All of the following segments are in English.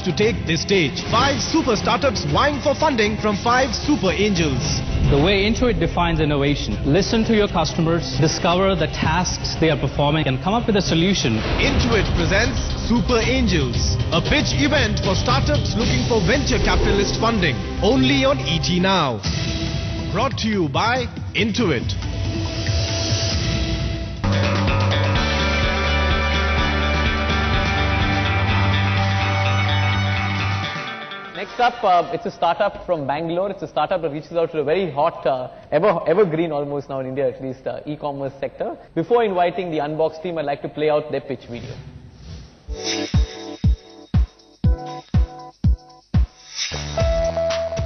to take this stage. 5 super startups vying for funding from 5 super angels. The way Intuit defines innovation: listen to your customers, discover the tasks they are performing, and come up with a solution. Intuit presents Super Angels, a pitch event for startups looking for venture capitalist funding. Only on ET Now. Brought to you by Intuit. Next up, it's a startup from Bangalore. It's a startup that reaches out to the very hot, evergreen almost now in India, at least, e-commerce sector. Before inviting the Unbox team, I'd like to play out their pitch video.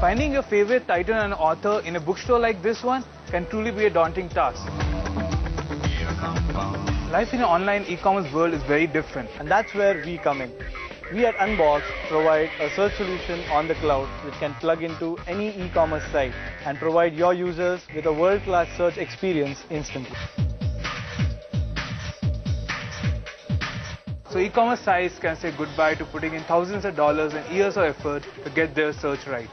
Finding your favorite title and author in a bookstore like this one can truly be a daunting task. Life in an online e-commerce world is very different, and that's where we come in. We at Unbox provide a search solution on the cloud which can plug into any e-commerce site and provide your users with a world-class search experience instantly. So e-commerce sites can say goodbye to putting in thousands of dollars and years of effort to get their search right.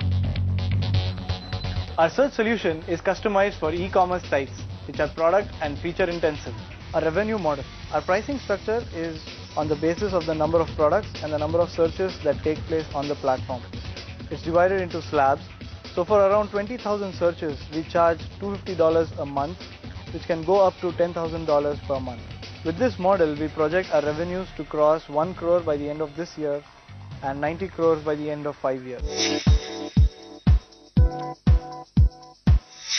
Our search solution is customized for e-commerce sites which are product and feature intensive. A revenue model. Our pricing structure is on the basis of the number of products and the number of searches that take place on the platform. It's divided into slabs. So for around 20,000 searches, we charge $250 a month, which can go up to $10,000 per month. With this model, we project our revenues to cross 1 crore by the end of this year and 90 crores by the end of 5 years.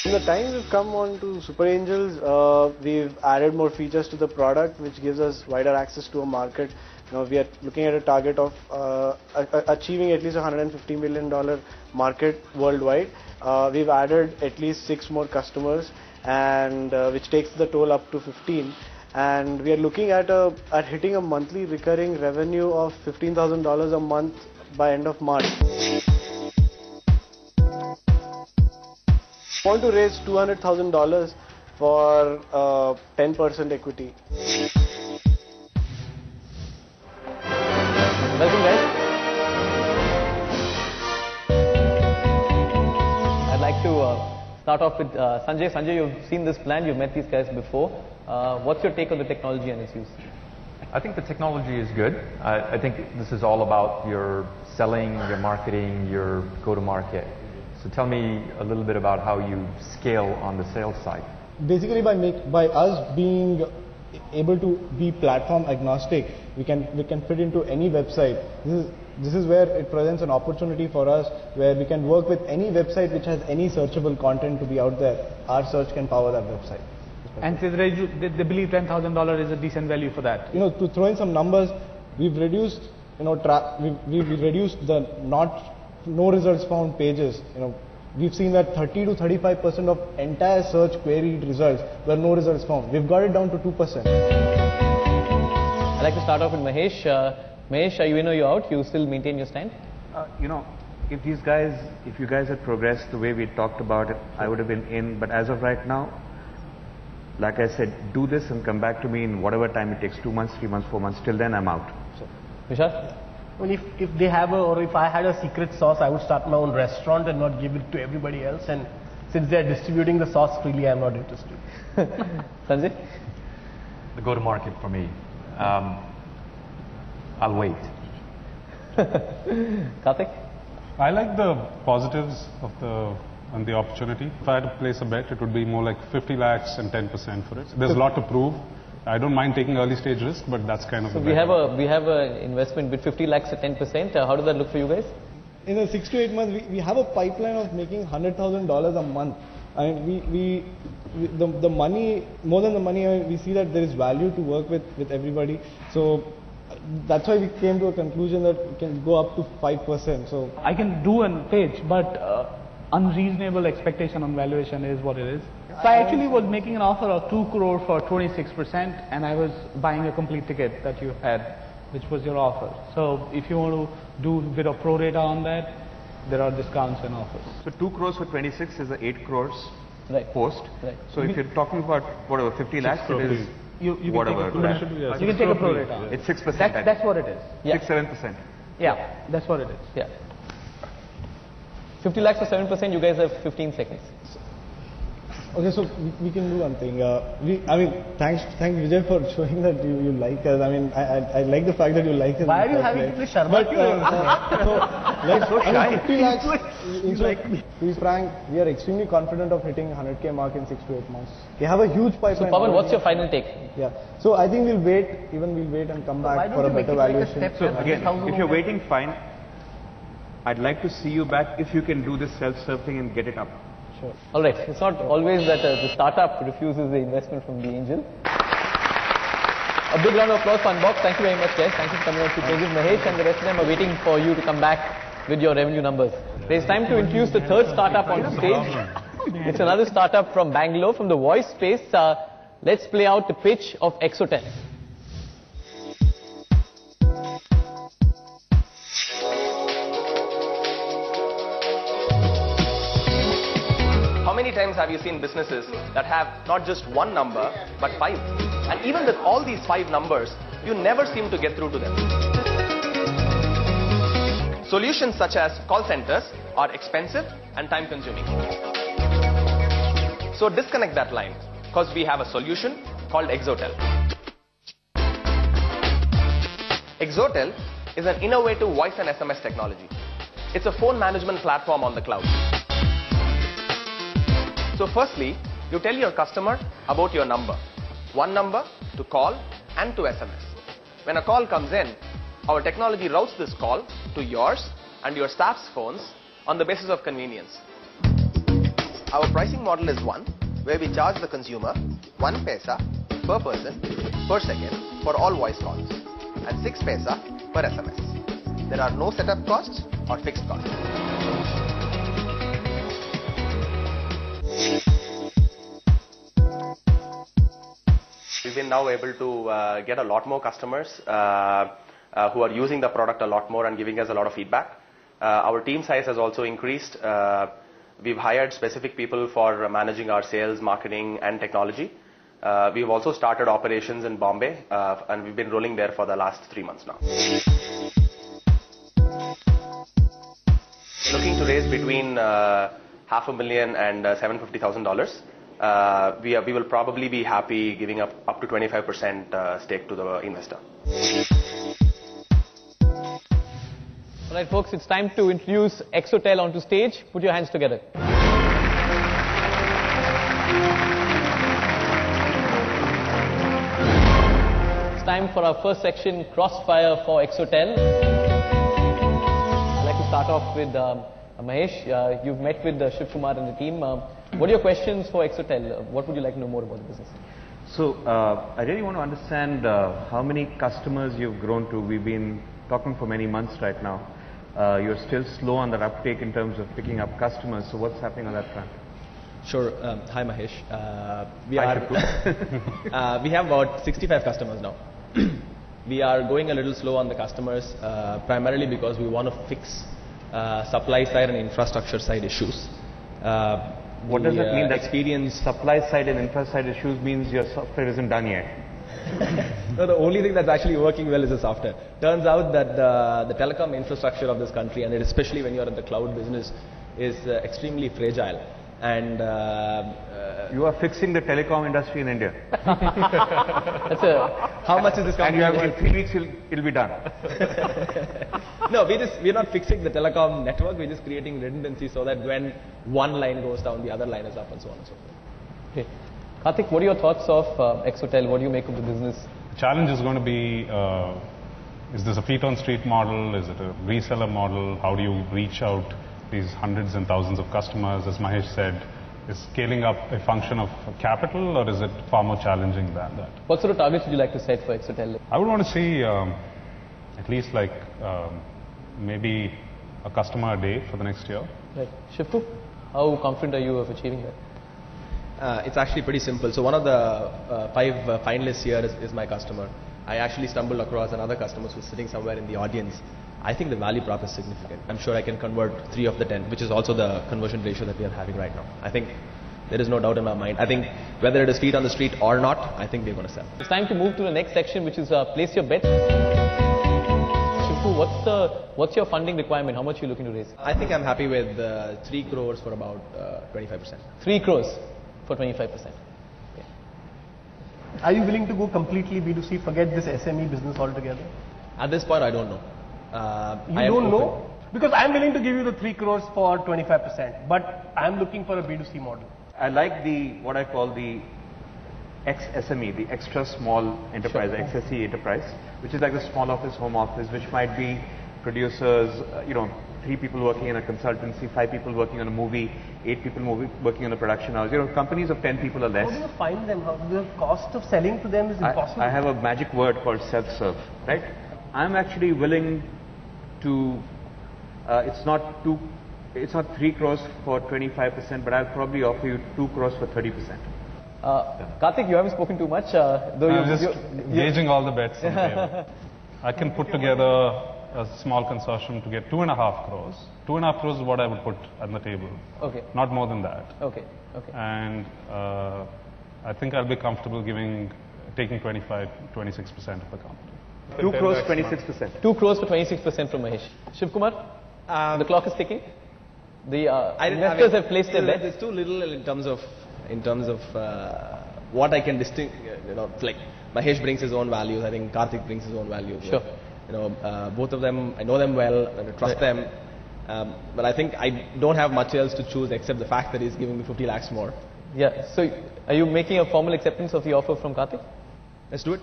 In the time we've come on to Super Angels, we've added more features to the product, which gives us wider access to a market. We are looking at a target of achieving at least $150 million market worldwide. We've added at least 6 more customers, and which takes the total up to 15. And we are looking at hitting a monthly recurring revenue of $15,000 a month by end of March. We want to raise $200,000 for 10% equity. Welcome, guys. I'd like to start off with Sanjay. Sanjay, you've seen this plan, you've met these guys before. What's your take on the technology and its use? I think the technology is good. I think this is all about your selling, your marketing, your go-to-market. So tell me a little bit about how you scale on the sales side. Basically, by us being able to be platform agnostic, we can fit into any website. This is where it presents an opportunity for us, where we can work with any website which has any searchable content to be out there. Our search can power that website. And they believe $10,000 is a decent value for that. To throw in some numbers, we've reduced, we've reduced the no results found pages. We've seen that 30 to 35% of entire search queried results were no results found. We've got it down to 2%. I'd like to start off with Mahesh. Mahesh, are you in or you out? You still maintain your stand? If you guys had progressed the way we talked about it, I would have been in. But as of right now, like I said, do this and come back to me in whatever time it takes, 2 months, 3 months, 4 months. Till then, I'm out. Vishal? Well, if they have or if I had a secret sauce, I would start my own restaurant and not give it to everybody else. And since they are distributing the sauce freely, I'm not interested. Sanjay? The go-to-market for me. I'll wait. Karthik? I like the positives of the opportunity. If I had to place a bet, it would be more like 50 lakhs and 10% for it. There's a lot to prove. I don't mind taking early stage risk, but that's kind of. So we have a investment with 50 lakhs at 10%. How does that look for you guys? In the 6 to 8 months, we have a pipeline of making $100,000 a month. And the money, more than the money, we see that there is value to work with everybody. So that's why we came to a conclusion that we can go up to 5%. So I can do a page, but unreasonable expectation on valuation is what it is. So I actually was making an offer of 2 crore for 26%, and I was buying a complete ticket that you had, which was your offer. So if you want to do a bit of pro rata on that, there are discounts and offers. So 2 crores for 26 is the 8 crores post. Right. So if you're talking about whatever 50 lakhs, it is you whatever. You can take a pro rata. It's 6%. That's what it is. Yeah. 6-7%. Yeah, that's what it is. Yeah. 50 lakhs for 7%, you guys have 15 seconds. Okay, so we can do one thing. Thanks Vijay for showing that you like us. I like the fact that you like us. Why are you having to play Sharma? But 50 lakhs. To be frank, we are extremely confident of hitting 100K mark in 6 to 8 months. We have a huge pipeline. So Pawan, what's your final take? Yeah. So I think we'll wait and come back for a better valuation. So again, if you're waiting, fine. I'd like to see you back if you can do this self-serve thing and get it up. Sure. All right. It's not always that the startup refuses the investment from the angel. A big round of applause for Unbox. Thank you very much, guys. Thank you for coming on to Tejas. Mahesh and the rest of them are waiting for you to come back with your revenue numbers. It's time to introduce the third startup on stage. It's another startup from Bangalore, from the voice space. Let's play out the pitch of Exotel. How many times have you seen businesses that have not just one number, but 5? And even with all these 5 numbers, you never seem to get through to them. Solutions such as call centers are expensive and time consuming. So disconnect that line, because we have a solution called Exotel. Exotel is an innovative voice and SMS technology. It's a phone management platform on the cloud. So firstly, you tell your customer about your number. One number to call and to SMS. When a call comes in, our technology routes this call to yours and your staff's phones on the basis of convenience. Our pricing model is one, where we charge the consumer 1 paisa per person per second for all voice calls and 6 paisa per SMS. There are no setup costs or fixed costs. We've been now able to get a lot more customers who are using the product a lot more and giving us a lot of feedback. Our team size has also increased. We've hired specific people for managing our sales, marketing and technology. We've also started operations in Bombay and we've been rolling there for the last 3 months now. Looking to raise between $500,000 and $750,000. We will probably be happy giving up to 25% stake to the investor. Alright folks, it's time to introduce Exotel onto stage. Put your hands together. It's time for our first section, Crossfire for Exotel. I'd like to start off with Mahesh. You've met with Shiv Kumar and the team. What are your questions for Exotel? What would you like to know more about the business? So I really want to understand how many customers you've grown to. We've been talking for many months right now. You're still slow on that uptake in terms of picking up customers. So what's happening on that front? Sure. Hi Mahesh. We have about 65 customers now. We are going a little slow on the customers, primarily because we want to fix supply side and infrastructure side issues. What does that mean? That experience supply side and infra side issues means your software isn't done yet. No, the only thing that's actually working well is the software. Turns out that the telecom infrastructure of this country, and especially when you're in the cloud business, is extremely fragile. And you are fixing the telecom industry in India. How much is this company? And you have in 3 weeks it'll be done. No, we're not fixing the telecom network. We're just creating redundancy so that when one line goes down, the other line is up, and so on and so forth. Okay. Karthik, what are your thoughts of Exotel? What do you make of the business? The challenge is going to be, is this a feet on street model? Is it a reseller model? How do you reach out these hundreds and thousands of customers? As Mahesh said, is scaling up a function of capital, or is it far more challenging than that? What sort of targets would you like to set for Exotel? I would want to see at least like maybe a customer a day for the next year. Right. Shifu, how confident are you of achieving that? It's actually pretty simple. So one of the 5 finalists here is my customer. I actually stumbled across another customer who's sitting somewhere in the audience. I think the value prop is significant. I'm sure I can convert 3 of the 10, which is also the conversion ratio that we are having right now. I think there is no doubt in my mind. I think whether it is feet on the street or not, I think they're going to sell. It's time to move to the next section, which is place your bet. Shifu, what's your funding requirement? How much are you looking to raise? I think I'm happy with 3 crores for about 25%. 3 crores for 25%. Are you willing to go completely B2C, forget this SME business altogether? At this point, I don't know. You don't know? Because I'm willing to give you the 3 crores for 25%, but I'm looking for a B2C model. I like what I call the XSME, the extra small enterprise, XSE enterprise, which is like the small office, home office, which might be producers, 3 people working in a consultancy, 5 people working on a movie, 8 people working on a production house. Companies of 10 people or less. How do you find them? The cost of selling to them is impossible. I have a magic word called self-serve, right? I'm actually willing to, it's not 3 crores for 25%, but I'll probably offer you 2 crores for 30%. Karthik, you haven't spoken too much. I'm just gauging all the bets on the table. I can put together a small consortium to get 2.5 crores. 2.5 crores is what I would put on the table. Okay. Not more than that. Okay. And I think I'll be comfortable taking 26% of the company. 2 crores, 26%. 2 crores for 26% from Mahesh. Shivkumar, the clock is ticking. The investors have placed their bets. It's too little in terms of what I can distinguish. Like Mahesh brings his own values. I think Karthik brings his own values. Sure. Both of them, I know them well, I trust them. But I think I don't have much else to choose except the fact that he's giving me 50 lakhs more. Yeah. So, are you making a formal acceptance of the offer from Karthik? Let's do it.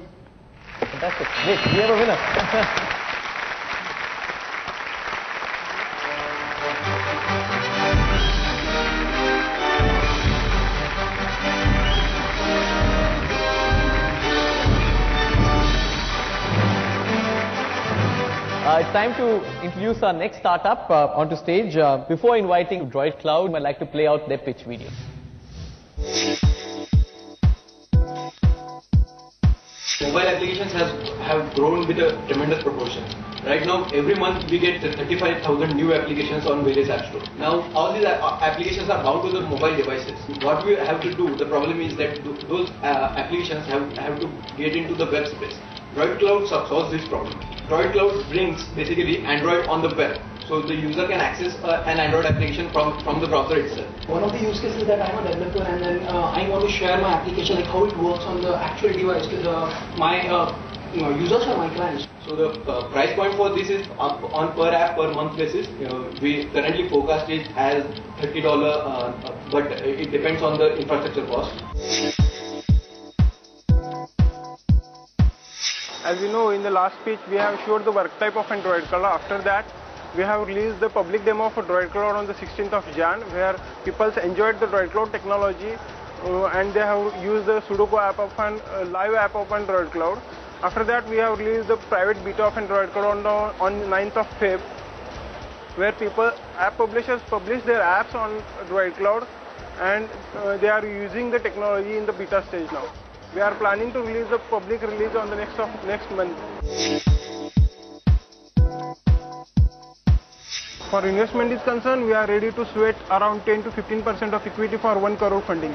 Fantastic. Great. We have a winner. It's time to introduce our next startup onto stage. Before inviting Droid Cloud, I'd like to play out their pitch video. Mobile applications have grown with a tremendous proportion. Right now, every month we get 35,000 new applications on various app stores. Now, all these applications are bound to the mobile devices. What we have to do, the problem is that those applications have to get into the web space. Droid Cloud solves this problem. Droid Cloud brings basically Android on the web. So the user can access an Android application from the browser itself. One of the use cases that I'm a developer and then I want to share my application, like how it works on the actual device to my users or my clients. So the price point for this is on per app per month basis. We currently forecast it as $30, but it depends on the infrastructure cost. As you know, in the last speech, we have showed the work type of Droid Cloud. After that, we have released the public demo for Droid Cloud on the 16th of Jan, where people enjoyed the Droid Cloud technology and they have used the Sudoku app of live app of Droid Cloud. After that, we have released the private beta of Droid Cloud on 9th of Feb, where app publishers publish their apps on Droid Cloud and they are using the technology in the beta stage now. We are planning to release the public release on the next month. For investment is concerned, we are ready to sweat around 10 to 15% of equity for 1 crore funding.